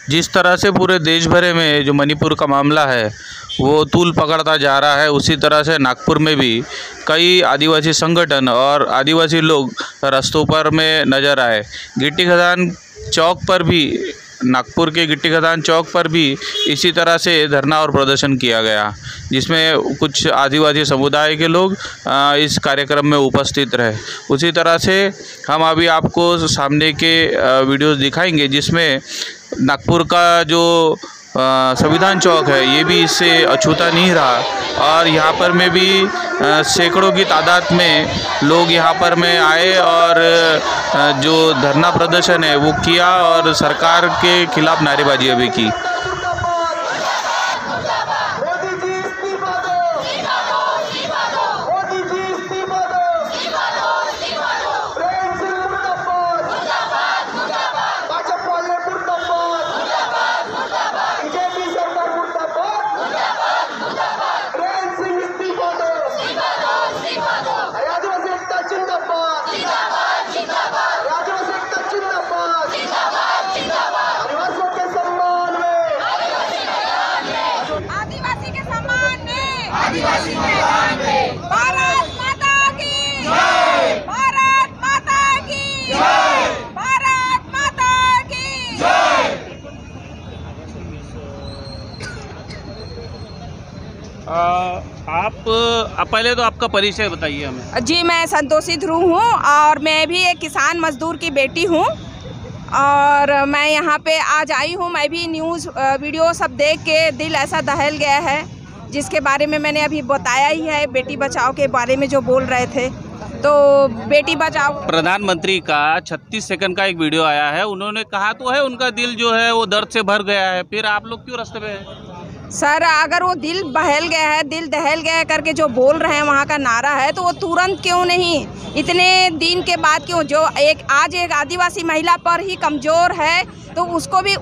जिस तरह से पूरे देश भर में जो मणिपुर का मामला है वो तूल पकड़ता जा रहा है, उसी तरह से नागपुर में भी कई आदिवासी संगठन और आदिवासी लोग रास्तों पर में नज़र आए। गिट्टी खदान चौक पर भी, नागपुर के गिट्टी खदान चौक पर भी इसी तरह से धरना और प्रदर्शन किया गया, जिसमें कुछ आदिवासी समुदाय के लोग इस कार्यक्रम में उपस्थित रहे। उसी तरह से हम अभी आपको सामने के वीडियोस दिखाएंगे, जिसमें नागपुर का जो संविधान चौक है ये भी इससे अछूता नहीं रहा और यहाँ पर में भी सैकड़ों की तादाद में लोग यहाँ पर में आए और जो धरना प्रदर्शन है वो किया और सरकार के खिलाफ नारेबाजी भी की। भारत माता की जय, भारत माता की जय, भारत माता की जय। आप पहले तो आपका परिचय बताइए हमें। जी, मैं संतोषी ध्रुव हूँ और मैं भी एक किसान मजदूर की बेटी हूँ और मैं यहाँ पे आज आई हूँ। मैं भी न्यूज़ वीडियो सब देख के दिल ऐसा दहल गया है, जिसके बारे में मैंने अभी बताया ही है। बेटी बचाओ के बारे में जो बोल रहे थे, तो बेटी बचाओ, प्रधानमंत्री का 36 सेकंड का एक वीडियो आया है, उन्होंने कहा तो है उनका दिल जो है वो दर्द से भर गया है, फिर आप लोग क्यों रास्ते पे हैं? सर, अगर वो दिल बहल गया है, दिल दहल गया है करके जो बोल रहे हैं वहाँ का नारा है, तो वो तुरंत क्यों नहीं, इतने दिन के बाद क्यों? जो आज एक आदिवासी महिला पर ही कमज़ोर है तो उसको भी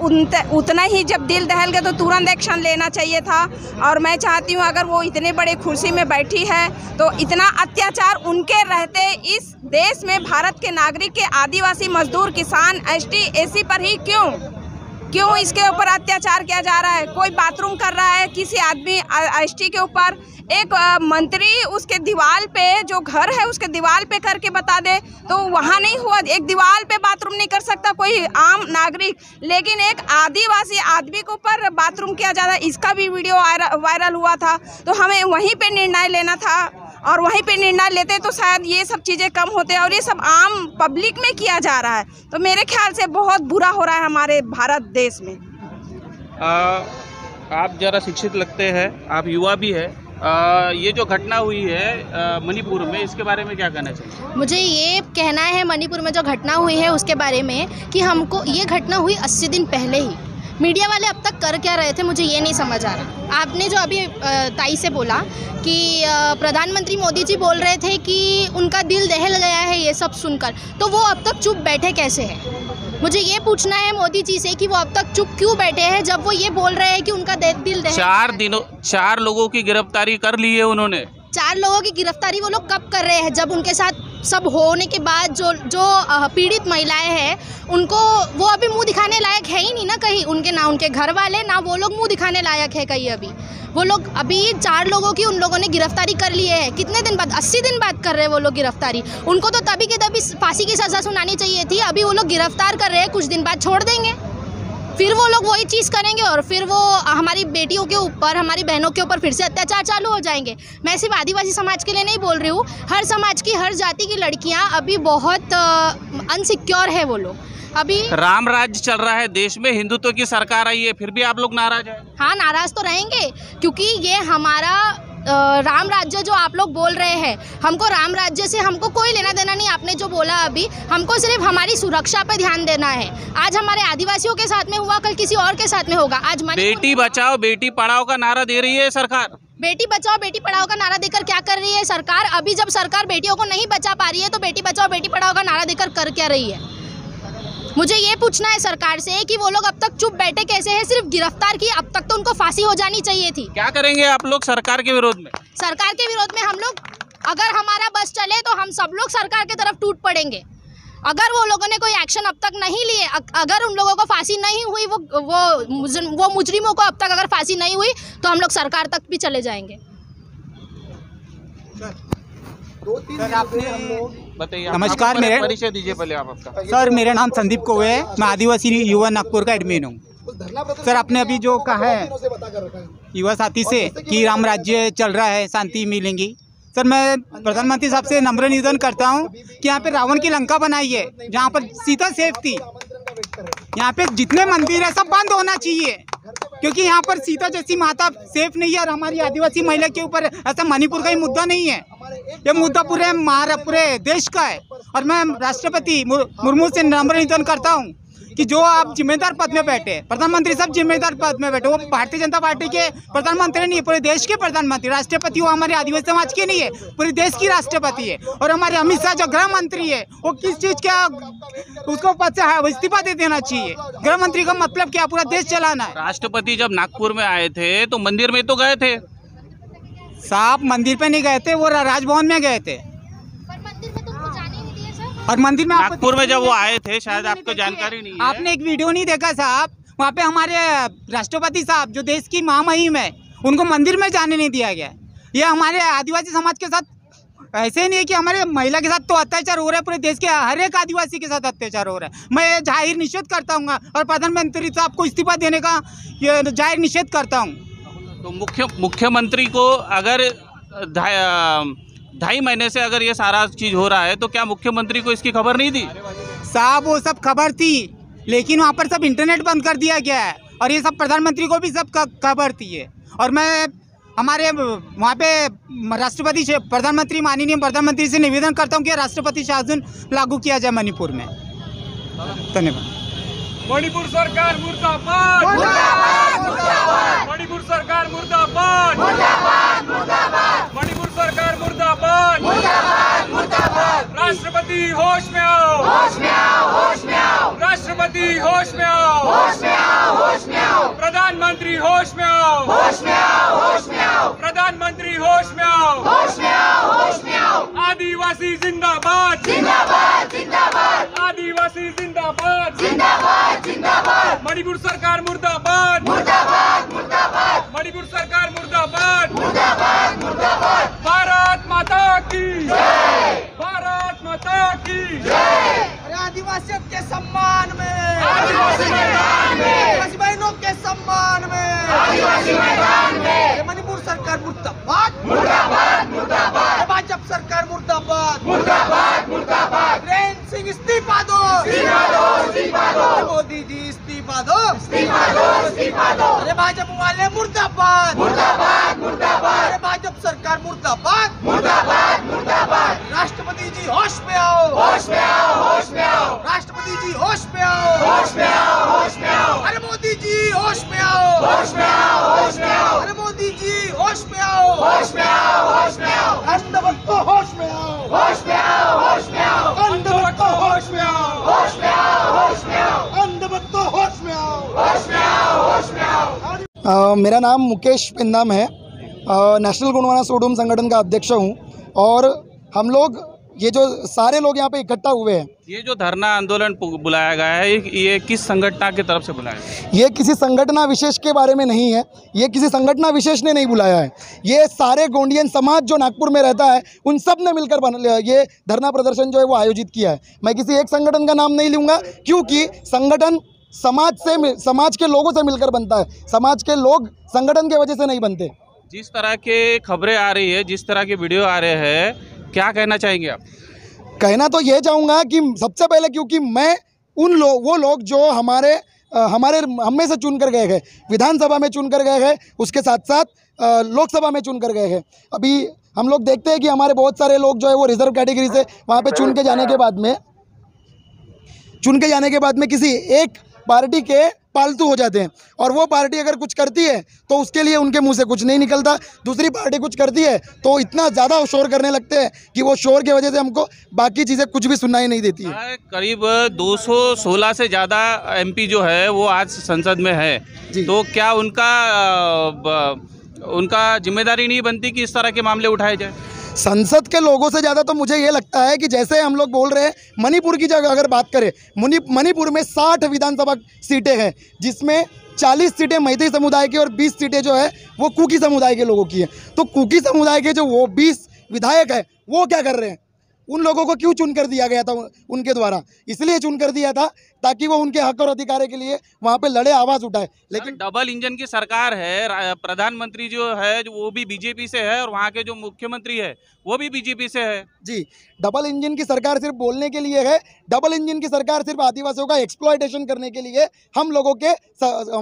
उतना ही जब दिल दहल गया तो तुरंत एक्शन लेना चाहिए था। और मैं चाहती हूँ अगर वो इतने बड़े कुर्सी में बैठी है तो इतना अत्याचार उनके रहते इस देश में भारत के नागरिक के आदिवासी मजदूर किसान ST SC पर ही क्यों इसके ऊपर अत्याचार किया जा रहा है? कोई बाथरूम कर रहा है किसी आदमी ST के ऊपर, एक मंत्री उसके दीवार पे जो घर है उसके दीवार पे करके बता दे तो वहाँ नहीं हुआ। एक दीवार पे बाथरूम नहीं कर सकता कोई आम नागरिक, लेकिन एक आदिवासी आदमी के ऊपर बाथरूम किया जा रहा है। इसका भी वीडियो वायरल हुआ था, तो हमें वहीं पे निर्णय लेना था और वहीं पे निर्णय लेते तो शायद ये सब चीज़ें कम होते और ये सब आम पब्लिक में किया जा रहा है, तो मेरे ख्याल से बहुत बुरा हो रहा है हमारे भारत देश में। आप ज़रा शिक्षित लगते हैं, आप युवा भी है, ये जो घटना हुई है मणिपुर में, इसके बारे में क्या कहना चाहिए? मुझे ये कहना है मणिपुर में जो घटना हुई है उसके बारे में कि हमको ये घटना हुई 80 दिन पहले ही। मीडिया वाले अब तक कर क्या रहे थे मुझे ये नहीं समझ आ रहा। आपने जो अभी ताई से बोला कि प्रधानमंत्री मोदी जी बोल रहे थे कि उनका दिल दहल गया है ये सब सुनकर, तो वो अब तक चुप बैठे कैसे हैं? मुझे ये पूछना है मोदी जी से कि वो अब तक चुप क्यों बैठे हैं जब वो ये बोल रहे हैं कि उनका दिल दहल। 4 लोगों की गिरफ्तारी कर ली है उन्होंने। 4 लोगों की गिरफ्तारी वो लोग कब कर रहे हैं? जब उनके साथ सब होने के बाद जो पीड़ित महिलाएं हैं उनको वो अभी मुंह दिखाने लायक है ही नहीं ना कहीं, उनके ना उनके घर वाले ना वो लोग मुंह दिखाने लायक है कहीं। अभी वो लोग 4 लोगों की उन लोगों ने गिरफ्तारी कर ली है। कितने दिन बाद? 80 दिन बाद कर रहे हैं वो लोग गिरफ्तारी। उनको तो तभी के तभी फांसी की सज़ा सुनानी चाहिए थी। अभी वो लोग गिरफ्तार कर रहे हैं, कुछ दिन बाद छोड़ देंगे, फिर वो लोग वही चीज़ करेंगे और फिर वो हमारी बेटियों के ऊपर, हमारी बहनों के ऊपर फिर से अत्याचार चालू हो जाएंगे। मैं सिर्फ आदिवासी समाज के लिए नहीं बोल रही हूँ, हर समाज की, हर जाति की लड़कियाँ अभी बहुत अनसिक्योर है। वो लोग अभी राम राज्य चल रहा है देश में, हिंदुत्व की सरकार आई है, फिर भी आप लोग नाराज हैं? हाँ, नाराज तो रहेंगे क्योंकि ये हमारा राम राज्य जो आप लोग बोल रहे हैं, हमको राम राज्य से हमको कोई लेना देना नहीं। आपने जो बोला अभी, हमको सिर्फ हमारी सुरक्षा पे ध्यान देना है। आज हमारे आदिवासियों के साथ में हुआ, कल किसी और के साथ में होगा। आज बेटी बचाओ बेटी पढ़ाओ का नारा दे रही है सरकार। बेटी बचाओ बेटी पढ़ाओ का नारा देकर क्या कर रही है सरकार? अभी जब सरकार बेटियों को नहीं बचा पा रही है तो बेटी बचाओ बेटी पढ़ाओ का नारा देकर कर क्या रही है? मुझे ये पूछना है सरकार से कि वो लोग अब तक चुप बैठे कैसे हैं? सिर्फ गिरफ्तार की, अब तक तो उनको फांसी हो जानी चाहिए थी। क्या करेंगे आप लोग सरकार के विरोध में? सरकार के विरोध में हम लोग, अगर हमारा बस चले तो हम सब लोग सरकार की तरफ टूट पड़ेंगे। अगर वो लोगों ने कोई एक्शन अब तक नहीं लिए, अगर उन लोगों को फांसी नहीं हुई, वो मुजरिमों को अब तक अगर फांसी नहीं हुई, तो हम लोग सरकार तक भी चले जाएंगे। बताइए। नमस्कार, मेरे परिचय दीजिए पहले आप आपका। सर, मेरा नाम संदीप कौवे है, मैं आदिवासी युवा नागपुर का एडमिन हूँ। सर, आपने अभी जो कहा है युवा साथी से कि राम राज्य चल रहा है, शांति मिलेंगी। सर, मैं प्रधानमंत्री साहब से नम्र निवेदन करता हूँ कि यहाँ पे रावण की लंका बनाई है, जहाँ पर सीता सेफ थी। यहाँ पे जितने मंदिर है सब बंद होना चाहिए, क्योंकि यहाँ पर सीता जैसी माता सेफ नहीं है। और हमारी आदिवासी महिला के ऊपर ऐसा मणिपुर का ही मुद्दा नहीं है, ये मुद्दा पूरे देश का है। और मैं राष्ट्रपति मुर्मू से नम्र निवेदन करता हूँ कि जो आप जिम्मेदार पद में बैठे, प्रधानमंत्री सब जिम्मेदार पद में बैठे, वो भारतीय जनता पार्टी के प्रधानमंत्री नहीं है, पूरे देश के प्रधानमंत्री। राष्ट्रपति वो हमारे आदिवासी समाज के नहीं है, पूरे देश की राष्ट्रपति है। और हमारे अमित शाह जो गृह मंत्री है, वो किस चीज़ का उसको पद से इस्तीफा दे देना चाहिए। गृह मंत्री का मतलब क्या, पूरा देश चलाना है। राष्ट्रपति जब नागपुर में आए थे तो मंदिर में तो गए थे साहब, मंदिर पे नहीं गए थे, वो राजभवन में गए थे। और मंदिर में नागपुर में जब वो आए थे, शायद आपको जानकारी नहीं है। आपने एक वीडियो नहीं देखा साहब, वहाँ पे हमारे राष्ट्रपति साहब जो देश की महामहिम है, उनको मंदिर में जाने नहीं दिया गया। ये हमारे आदिवासी समाज के साथ ऐसे नहीं है कि हमारे महिला के साथ तो अत्याचार हो रहा है, पूरे देश के हर एक आदिवासी के साथ अत्याचार हो रहा है। मैं जाहिर निषेध करता हूँ और प्रधानमंत्री साहब को इस्तीफा देने का जाहिर निषेध करता हूँ। तो मुख्यमंत्री को अगर 2.5 महीने से अगर ये सारा चीज़ हो रहा है, तो क्या मुख्यमंत्री को इसकी खबर नहीं दी? साहब, वो सब खबर थी, लेकिन वहाँ पर सब इंटरनेट बंद कर दिया गया है, और ये सब प्रधानमंत्री को भी सब खबर थी है। और मैं हमारे वहाँ पे राष्ट्रपति से, प्रधानमंत्री, माननीय प्रधानमंत्री से निवेदन करता हूँ कि राष्ट्रपति शासन लागू किया जाए मणिपुर में। धन्यवाद। मणिपुर सरकार मुर्दाबाद, मुर्दाबाद, मुर्दाबाद। मणिपुर सरकार मुर्दाबाद, मुर्दाबाद, मुर्दाबाद। मणिपुर सरकार मुर्दाबाद, मुर्दाबाद, मुर्दाबाद। राष्ट्रपति होश में आओ, होश में आओ, होश में आओ। राष्ट्रपति होश में आओ, होश में आओ, होश में आओ। प्रधानमंत्री होश में आओ, होश में आओ, होश में आओ। प्रधानमंत्री होश में आओ, होश में आओ, होश में आओ। आदिवासी जिंदाबाद, जिंदाबाद, जिंदाबाद। आदिवासी जिंदाबाद, जिंदाबाद, जिंदाबाद। मणिपुर सरकार मुर्दाबाद, मुर्दाबाद, मुर्दाबाद। मणिपुर सरकार मुर्दाबाद, मुर्दाबाद, मुर्दाबाद। भारत माता की जय, भारत माता की जय। आदिवासियों के सम्मान में, आदिवासी मैदान में, आदिवासी बहनों के सम्मान में, आदिवासी मैदान में। मणिपुर सरकार मुर्दाबाद, मुर्दाबाद, मुर्दाबाद। भाजपा सरकार मुर्दाबाद, मुर्दाबाद, मुर्दाबाद। वीरेंद्र सिंह इस्तीफा दो, इस्तीफा दो, इस्तीफा दो। मोदी जी इस्तीफा दो, इस्तीफा दो, इस्तीफा दो। अरे भाजपा वाले मुर्दाबाद, मुर्दाबाद, मुर्दाबाद। अरे भाजपा सरकार मुर्दाबाद, मुर्दाबाद, मुर्दाबाद। राष्ट्रपति जी होश में आओ, होश में आओ, होश में आओ। राष्ट्रपति जी होश में आओ, होश में आओ, होश में आओ। अरे मोदी जी होश में आओ, होश में आओ, होश में आओ। अरे मोदी जी होश में आओ, होश में आओ, होश में आओ। अंधभक्त को होश में आओ, होश में आओ, होश में आओ। अंधभक्त को होश में आओ, होश में आओ, होश में आओ। अंधभक्त को होश में आओ, होश में आओ, होश में आओ। मेरा नाम मुकेश पिंदाम है, नेशनल गोंडवाना सोडूम संगठन का अध्यक्ष हूँ। और हम लोग ये जो सारे लोग यहाँ पे इकट्ठा हुए हैं, ये जो धरना आंदोलन बुलाया गया है, ये किस संगठन की तरफ से बुलाया गया है? ये किसी संगठना विशेष के बारे में नहीं है, ये किसी संगठना विशेष ने नहीं बुलाया है। ये सारे गोंडियन समाज जो नागपुर में रहता है, उन सब ने मिलकर ये धरना प्रदर्शन जो है वो आयोजित किया है। मैं किसी एक संगठन का नाम नहीं लूँगा, क्योंकि संगठन समाज के लोगों से मिलकर बनता है। समाज के लोग संगठन की वजह से नहीं बनते। जिस तरह के खबरें आ रही है, जिस तरह के वीडियो आ रहे हैं, क्या कहना चाहेंगे आप? कहना तो ये चाहूँगा कि सबसे पहले, क्योंकि मैं वो लोग जो हमारे हम में से चुन कर गए हैं, विधानसभा में चुन कर गए हैं, उसके साथ साथ लोकसभा में चुन कर गए हैं। अभी हम लोग देखते हैं कि हमारे बहुत सारे लोग जो है वो रिजर्व कैटेगरी से वहाँ पे चुन के जाने के बाद में किसी एक पार्टी के पालतू हो जाते हैं। और वो पार्टी अगर कुछ करती है तो उसके लिए उनके मुंह से कुछ नहीं निकलता। दूसरी पार्टी कुछ करती है तो इतना ज़्यादा शोर करने लगते हैं कि वो शोर की वजह से हमको बाकी चीज़ें कुछ भी सुनाई नहीं देती है। करीब 216 से ज़्यादा एमपी जो है वो आज संसद में है, तो क्या उनका जिम्मेदारी नहीं बनती कि इस तरह के मामले उठाए जाए? संसद के लोगों से ज़्यादा तो मुझे ये लगता है कि जैसे हम लोग बोल रहे हैं मणिपुर की जगह अगर बात करें, मणिपुर में 60 विधानसभा सीटें हैं, जिसमें 40 सीटें मैतेई समुदाय की और 20 सीटें जो है वो कुकी समुदाय के लोगों की है। तो कुकी समुदाय के जो वो 20 विधायक है वो क्या कर रहे हैं? उन लोगों को क्यों चुन कर दिया गया था उनके द्वारा? इसलिए चुन कर दिया था ताकि वो उनके हक और अधिकारों के लिए वहाँ पे लड़े, आवाज़ उठाए। लेकिन डबल इंजन की सरकार है, प्रधानमंत्री जो है वो भी बीजेपी से है और वहाँ के जो मुख्यमंत्री है वो भी बीजेपी से है। जी, डबल इंजन की सरकार सिर्फ बोलने के लिए है। डबल इंजन की सरकार सिर्फ आदिवासियों का एक्सप्लॉयटेशन करने के लिए, हम लोगों के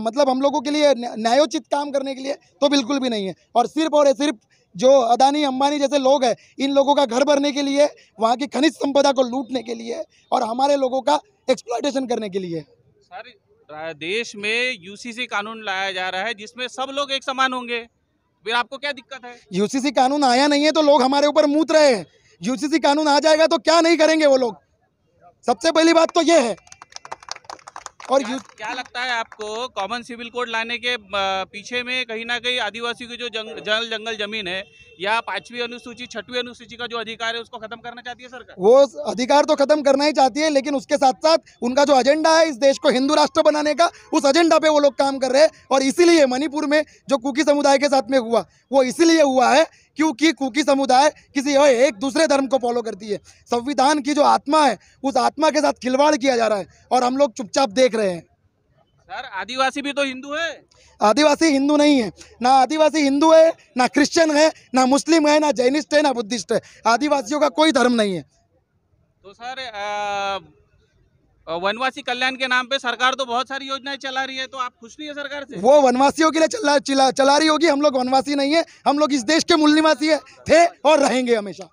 मतलब हम लोगों के लिए न्यायोचित काम करने के लिए तो बिल्कुल भी नहीं है। और सिर्फ जो अदानी अंबानी जैसे लोग हैं, इन लोगों का घर भरने के लिए, वहाँ की खनिज संपदा को लूटने के लिए और हमारे लोगों का एक्सप्लॉयटेशन करने के लिए। सर, देश में यूसीसी कानून लाया जा रहा है जिसमें सब लोग एक समान होंगे, फिर आपको क्या दिक्कत है? यूसीसी कानून आया नहीं है तो लोग हमारे ऊपर मूत रहे हैं। यूसीसी कानून आ जाएगा तो क्या नहीं करेंगे वो लोग, सबसे पहली बात तो ये है। और क्या लगता है आपको, कॉमन सिविल कोड लाने के पीछे में कहीं ना कहीं आदिवासी की जो जंगल जमीन है या 5वीं अनुसूची 6वीं अनुसूची का जो अधिकार है उसको खत्म करना चाहती है सरकार? वो अधिकार तो खत्म करना ही चाहती है, लेकिन उसके साथ साथ उनका जो एजेंडा है इस देश को हिंदू राष्ट्र बनाने का, उस एजेंडा पे वो लोग काम कर रहे हैं। और इसीलिए मणिपुर में जो कुकी समुदाय के साथ में हुआ वो इसीलिए हुआ है क्योंकि कुकी समुदाय किसी एक दूसरे धर्म को फॉलो करती है। संविधान की जो आत्मा है उस आत्मा के साथ खिलवाड़ किया जा रहा है और हम लोग चुपचाप देख रहे हैं। सर, आदिवासी भी तो हिंदू है। आदिवासी हिंदू नहीं है, ना आदिवासी हिंदू है, ना क्रिश्चियन है, ना मुस्लिम है, ना जैनिस्ट है, ना बुद्धिस्ट है। आदिवासियों का कोई धर्म नहीं है। तो सर, वनवासी कल्याण के नाम पे सरकार तो बहुत सारी योजनाएं चला रही है, तो आप खुश नहीं है सरकार से? वो वनवासियों के लिए चला रही होगी। हम लोग वनवासी नहीं है, हम लोग इस देश के मूल निवासी थे और रहेंगे हमेशा।